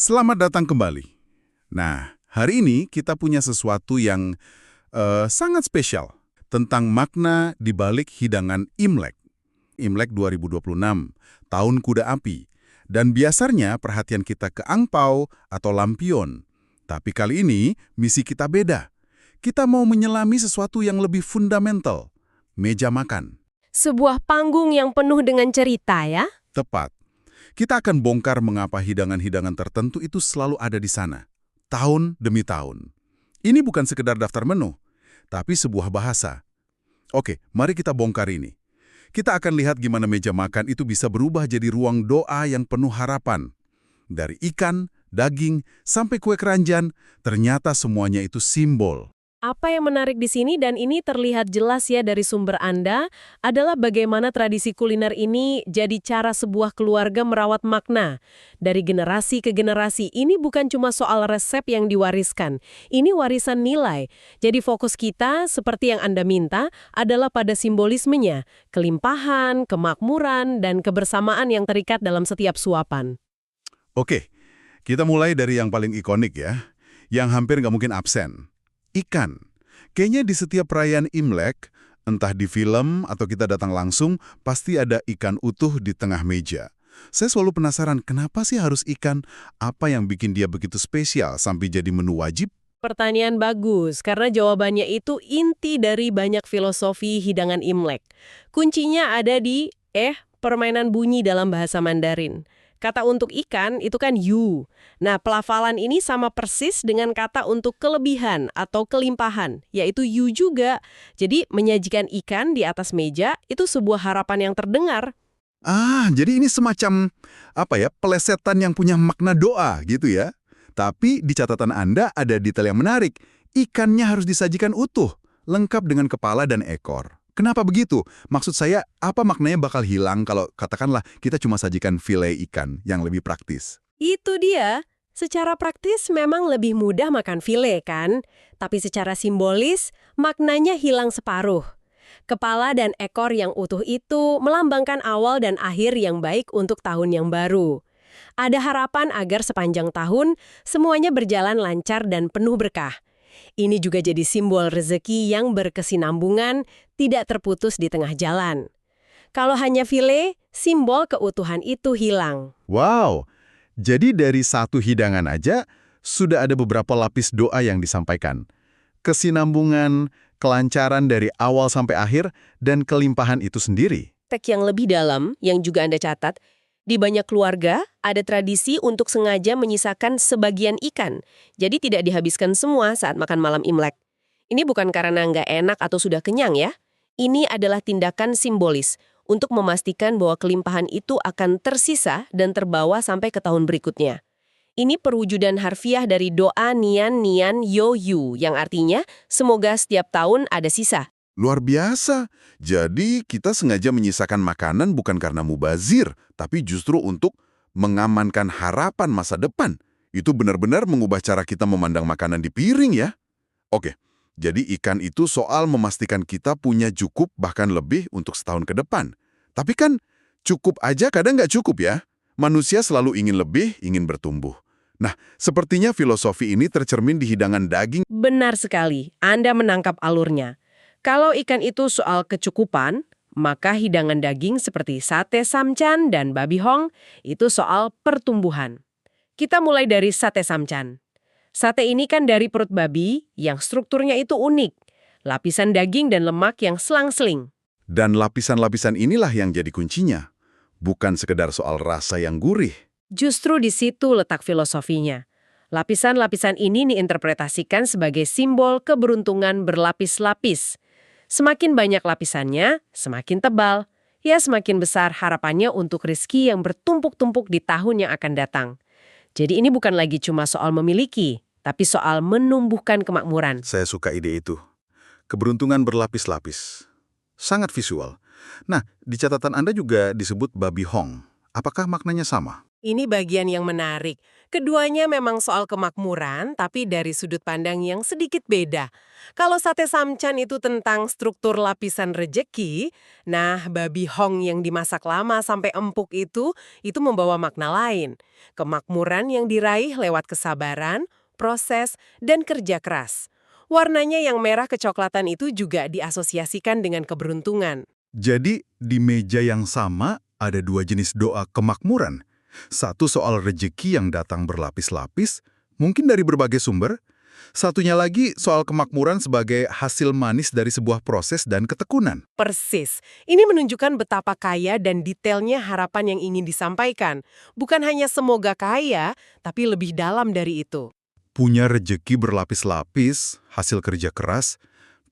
Selamat datang kembali. Nah, hari ini kita punya sesuatu yang sangat spesial tentang makna di balik hidangan Imlek. Imlek 2026, Tahun Kuda Api. Dan biasanya perhatian kita ke angpau atau lampion. Tapi kali ini misi kita beda. Kita mau menyelami sesuatu yang lebih fundamental, meja makan. Sebuah panggung yang penuh dengan cerita ya? Tepat. Kita akan bongkar mengapa hidangan-hidangan tertentu itu selalu ada di sana, tahun demi tahun. Ini bukan sekedar daftar menu, tapi sebuah bahasa. Oke, mari kita bongkar ini. Kita akan lihat gimana meja makan itu bisa berubah jadi ruang doa yang penuh harapan. Dari ikan, daging, sampai kue keranjang, ternyata semuanya itu simbol. Apa yang menarik di sini dan ini terlihat jelas ya dari sumber Anda adalah bagaimana tradisi kuliner ini jadi cara sebuah keluarga merawat makna. Dari generasi ke generasi, ini bukan cuma soal resep yang diwariskan, ini warisan nilai. Jadi fokus kita, seperti yang Anda minta, adalah pada simbolismenya, kelimpahan, kemakmuran, dan kebersamaan yang terikat dalam setiap suapan. Oke, kita mulai dari yang paling ikonik ya, yang hampir nggak mungkin absen. Ikan. Kayaknya di setiap perayaan Imlek, entah di film atau kita datang langsung, pasti ada ikan utuh di tengah meja. Saya selalu penasaran, kenapa sih harus ikan? Apa yang bikin dia begitu spesial sampai jadi menu wajib? Pertanyaan bagus, karena jawabannya itu inti dari banyak filosofi hidangan Imlek. Kuncinya ada di permainan bunyi dalam bahasa Mandarin. Kata untuk ikan itu kan yu. Nah, pelafalan ini sama persis dengan kata untuk kelebihan atau kelimpahan, yaitu yu juga. Jadi, menyajikan ikan di atas meja itu sebuah harapan yang terdengar. Jadi ini semacam, pelesetan yang punya makna doa gitu ya. Tapi di catatan Anda ada detail yang menarik. Ikannya harus disajikan utuh, lengkap dengan kepala dan ekor. Kenapa begitu? Maksud saya, apa maknanya bakal hilang kalau katakanlah kita cuma sajikan file ikan yang lebih praktis? Itu dia. Secara praktis memang lebih mudah makan file kan? Tapi secara simbolis, maknanya hilang separuh. Kepala dan ekor yang utuh itu melambangkan awal dan akhir yang baik untuk tahun yang baru. Ada harapan agar sepanjang tahun semuanya berjalan lancar dan penuh berkah. Ini juga jadi simbol rezeki yang berkesinambungan, tidak terputus di tengah jalan. Kalau hanya file, simbol keutuhan itu hilang. Wow, jadi dari satu hidangan aja sudah ada beberapa lapis doa yang disampaikan. Kesinambungan, kelancaran dari awal sampai akhir, dan kelimpahan itu sendiri. Teks yang lebih dalam, yang juga Anda catat, di banyak keluarga ada tradisi untuk sengaja menyisakan sebagian ikan, jadi tidak dihabiskan semua saat makan malam Imlek. Ini bukan karena nggak enak atau sudah kenyang ya. Ini adalah tindakan simbolis untuk memastikan bahwa kelimpahan itu akan tersisa dan terbawa sampai ke tahun berikutnya. Ini perwujudan harfiah dari doa Nian Nian Yo Yu, yang artinya semoga setiap tahun ada sisa. Luar biasa. Jadi kita sengaja menyisakan makanan bukan karena mubazir, tapi justru untuk mengamankan harapan masa depan. Itu benar-benar mengubah cara kita memandang makanan di piring ya. Oke, jadi ikan itu soal memastikan kita punya cukup bahkan lebih untuk setahun ke depan. Tapi kan cukup aja kadang nggak cukup ya. Manusia selalu ingin lebih, ingin bertumbuh. Nah, sepertinya filosofi ini tercermin di hidangan daging. Benar sekali, Anda menangkap alurnya. Kalau ikan itu soal kecukupan, maka hidangan daging seperti sate samchan dan babi hong itu soal pertumbuhan. Kita mulai dari sate samchan. Sate ini kan dari perut babi yang strukturnya itu unik. Lapisan daging dan lemak yang selang-seling. Dan lapisan-lapisan inilah yang jadi kuncinya. Bukan sekedar soal rasa yang gurih. Justru di situ letak filosofinya. Lapisan-lapisan ini diinterpretasikan sebagai simbol keberuntungan berlapis-lapis. Semakin banyak lapisannya, semakin tebal. Ya, semakin besar harapannya untuk rezeki yang bertumpuk-tumpuk di tahun yang akan datang. Jadi ini bukan lagi cuma soal memiliki, tapi soal menumbuhkan kemakmuran. Saya suka ide itu. Keberuntungan berlapis-lapis. Sangat visual. Nah, di catatan Anda juga disebut babi hong. Apakah maknanya sama? Ini bagian yang menarik. Keduanya memang soal kemakmuran, tapi dari sudut pandang yang sedikit beda. Kalau sate samcan itu tentang struktur lapisan rejeki, nah babi hong yang dimasak lama sampai empuk itu membawa makna lain. Kemakmuran yang diraih lewat kesabaran, proses, dan kerja keras. Warnanya yang merah kecoklatan itu juga diasosiasikan dengan keberuntungan. Jadi, di meja yang sama ada dua jenis doa kemakmuran. Satu soal rejeki yang datang berlapis-lapis, mungkin dari berbagai sumber. Satunya lagi soal kemakmuran sebagai hasil manis dari sebuah proses dan ketekunan. Persis. Ini menunjukkan betapa kaya dan detailnya harapan yang ingin disampaikan. Bukan hanya semoga kaya, tapi lebih dalam dari itu. Punya rejeki berlapis-lapis, hasil kerja keras,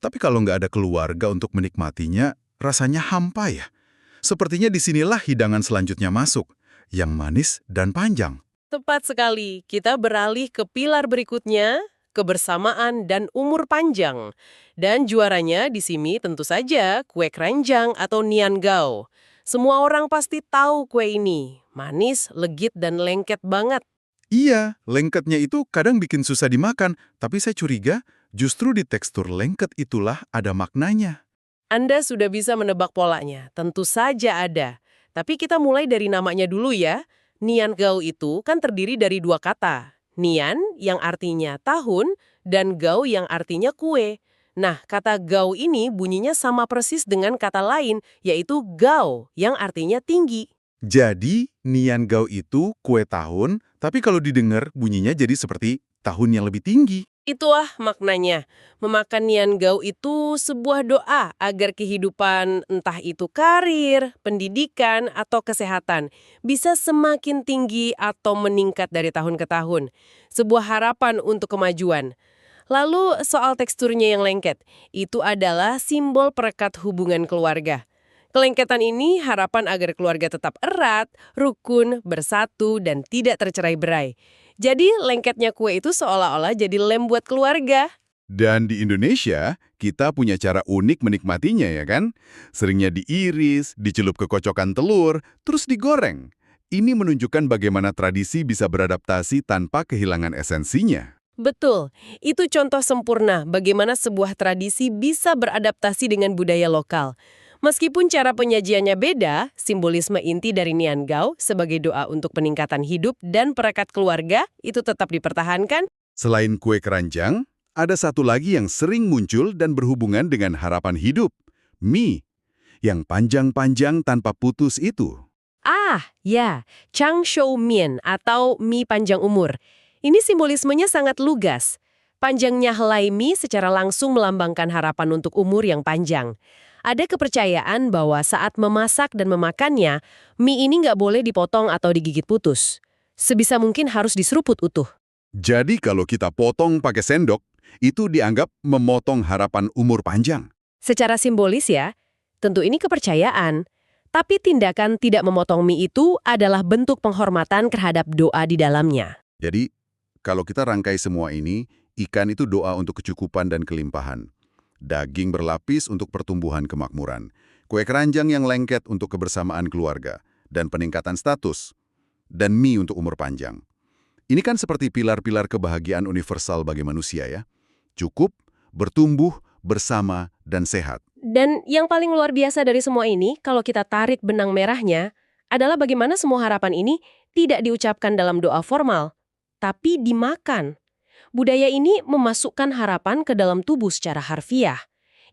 tapi kalau nggak ada keluarga untuk menikmatinya, rasanya hampa ya. Sepertinya disinilah hidangan selanjutnya masuk, yang manis dan panjang. Tepat sekali. Kita beralih ke pilar berikutnya, kebersamaan dan umur panjang. Dan juaranya di sini tentu saja kue keranjang atau nian gao. Semua orang pasti tahu kue ini. Manis, legit, dan lengket banget. Iya, lengketnya itu kadang bikin susah dimakan, tapi saya curiga justru di tekstur lengket itulah ada maknanya. Anda sudah bisa menebak polanya. Tentu saja ada. Tapi kita mulai dari namanya dulu ya. Nian Gao itu kan terdiri dari dua kata. Nian yang artinya tahun dan Gao yang artinya kue. Nah, kata Gao ini bunyinya sama persis dengan kata lain, yaitu Gao yang artinya tinggi. Jadi, Nian Gao itu kue tahun, tapi kalau didengar bunyinya jadi seperti tahun yang lebih tinggi. Itulah maknanya. Memakan Nian Gao itu sebuah doa agar kehidupan, entah itu karir, pendidikan, atau kesehatan, bisa semakin tinggi atau meningkat dari tahun ke tahun. Sebuah harapan untuk kemajuan. Lalu soal teksturnya yang lengket, itu adalah simbol perekat hubungan keluarga. Kelengketan ini harapan agar keluarga tetap erat, rukun, bersatu, dan tidak tercerai-berai. Jadi lengketnya kue itu seolah-olah jadi lem buat keluarga. Dan di Indonesia, kita punya cara unik menikmatinya ya kan? Seringnya diiris, dicelup ke kocokan telur, terus digoreng. Ini menunjukkan bagaimana tradisi bisa beradaptasi tanpa kehilangan esensinya. Betul, itu contoh sempurna bagaimana sebuah tradisi bisa beradaptasi dengan budaya lokal. Meskipun cara penyajiannya beda, simbolisme inti dari Nian Gao sebagai doa untuk peningkatan hidup dan perekat keluarga itu tetap dipertahankan. Selain kue keranjang, ada satu lagi yang sering muncul dan berhubungan dengan harapan hidup. Mie, yang panjang-panjang tanpa putus itu. Ah, ya, Chang Shou Mian atau mie panjang umur. Ini simbolismenya sangat lugas. Panjangnya helai mie secara langsung melambangkan harapan untuk umur yang panjang. Ada kepercayaan bahwa saat memasak dan memakannya, mie ini nggak boleh dipotong atau digigit putus. Sebisa mungkin harus diseruput utuh. Jadi kalau kita potong pakai sendok, itu dianggap memotong harapan umur panjang. Secara simbolis ya, tentu ini kepercayaan. Tapi tindakan tidak memotong mie itu adalah bentuk penghormatan terhadap doa di dalamnya. Jadi, kalau kita rangkai semua ini, ikan itu doa untuk kecukupan dan kelimpahan. Daging berlapis untuk pertumbuhan kemakmuran. Kue keranjang yang lengket untuk kebersamaan keluarga. Dan peningkatan status. Dan mie untuk umur panjang. Ini kan seperti pilar-pilar kebahagiaan universal bagi manusia ya. Cukup, bertumbuh, bersama, dan sehat. Dan yang paling luar biasa dari semua ini, kalau kita tarik benang merahnya, adalah bagaimana semua harapan ini tidak diucapkan dalam doa formal, tapi dimakan. Budaya ini memasukkan harapan ke dalam tubuh secara harfiah.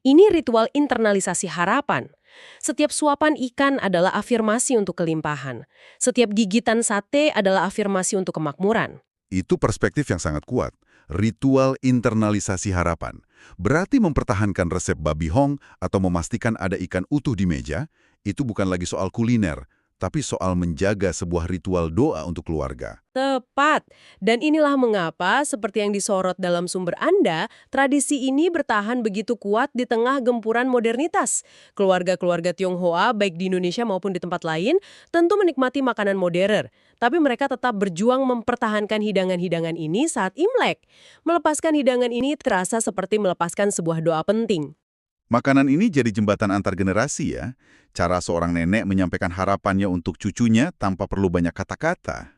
Ini ritual internalisasi harapan. Setiap suapan ikan adalah afirmasi untuk kelimpahan. Setiap gigitan sate adalah afirmasi untuk kemakmuran. Itu perspektif yang sangat kuat. Ritual internalisasi harapan. Berarti mempertahankan resep babi hong atau memastikan ada ikan utuh di meja, itu bukan lagi soal kuliner, tapi soal menjaga sebuah ritual doa untuk keluarga. Tepat. Dan inilah mengapa, seperti yang disorot dalam sumber Anda, tradisi ini bertahan begitu kuat di tengah gempuran modernitas. Keluarga-keluarga Tionghoa, baik di Indonesia maupun di tempat lain, tentu menikmati makanan modern. Tapi mereka tetap berjuang mempertahankan hidangan-hidangan ini saat Imlek. Melepaskan hidangan ini terasa seperti melepaskan sebuah doa penting. Makanan ini jadi jembatan antar generasi ya. Cara seorang nenek menyampaikan harapannya untuk cucunya tanpa perlu banyak kata-kata.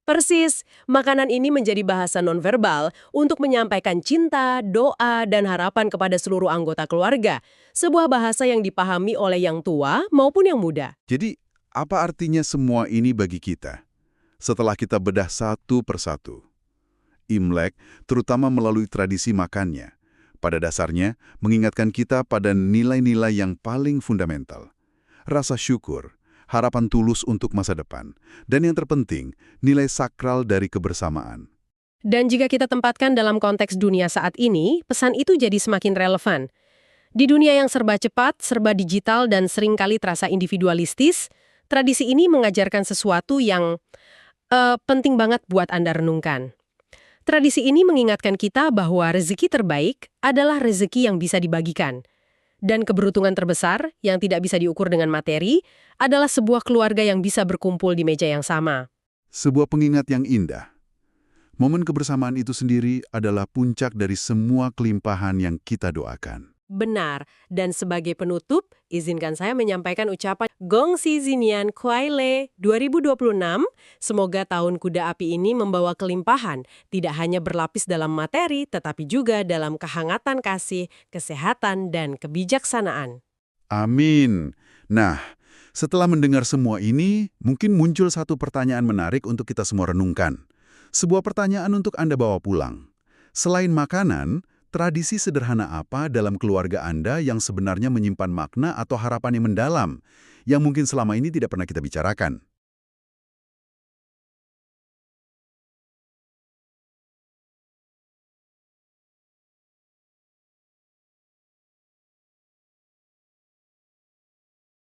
Persis, makanan ini menjadi bahasa nonverbal untuk menyampaikan cinta, doa, dan harapan kepada seluruh anggota keluarga. Sebuah bahasa yang dipahami oleh yang tua maupun yang muda. Jadi, apa artinya semua ini bagi kita? Setelah kita bedah satu persatu. Imlek, terutama melalui tradisi makannya, pada dasarnya mengingatkan kita pada nilai-nilai yang paling fundamental. Rasa syukur, harapan tulus untuk masa depan, dan yang terpenting, nilai sakral dari kebersamaan. Dan jika kita tempatkan dalam konteks dunia saat ini, pesan itu jadi semakin relevan. Di dunia yang serba cepat, serba digital, dan seringkali terasa individualistis, tradisi ini mengajarkan sesuatu yang penting banget buat Anda renungkan. Tradisi ini mengingatkan kita bahwa rezeki terbaik adalah rezeki yang bisa dibagikan. Dan keberuntungan terbesar, yang tidak bisa diukur dengan materi, adalah sebuah keluarga yang bisa berkumpul di meja yang sama. Sebuah pengingat yang indah. Momen kebersamaan itu sendiri adalah puncak dari semua kelimpahan yang kita doakan. Benar, dan sebagai penutup, izinkan saya menyampaikan ucapan Gong Xi Zinian Kuai Le 2026. Semoga tahun kuda api ini membawa kelimpahan, tidak hanya berlapis dalam materi, tetapi juga dalam kehangatan kasih, kesehatan, dan kebijaksanaan. Amin. Nah, setelah mendengar semua ini, mungkin muncul satu pertanyaan menarik untuk kita semua renungkan. Sebuah pertanyaan untuk Anda bawa pulang. Selain makanan, tradisi sederhana apa dalam keluarga Anda yang sebenarnya menyimpan makna atau harapan yang mendalam, yang mungkin selama ini tidak pernah kita bicarakan?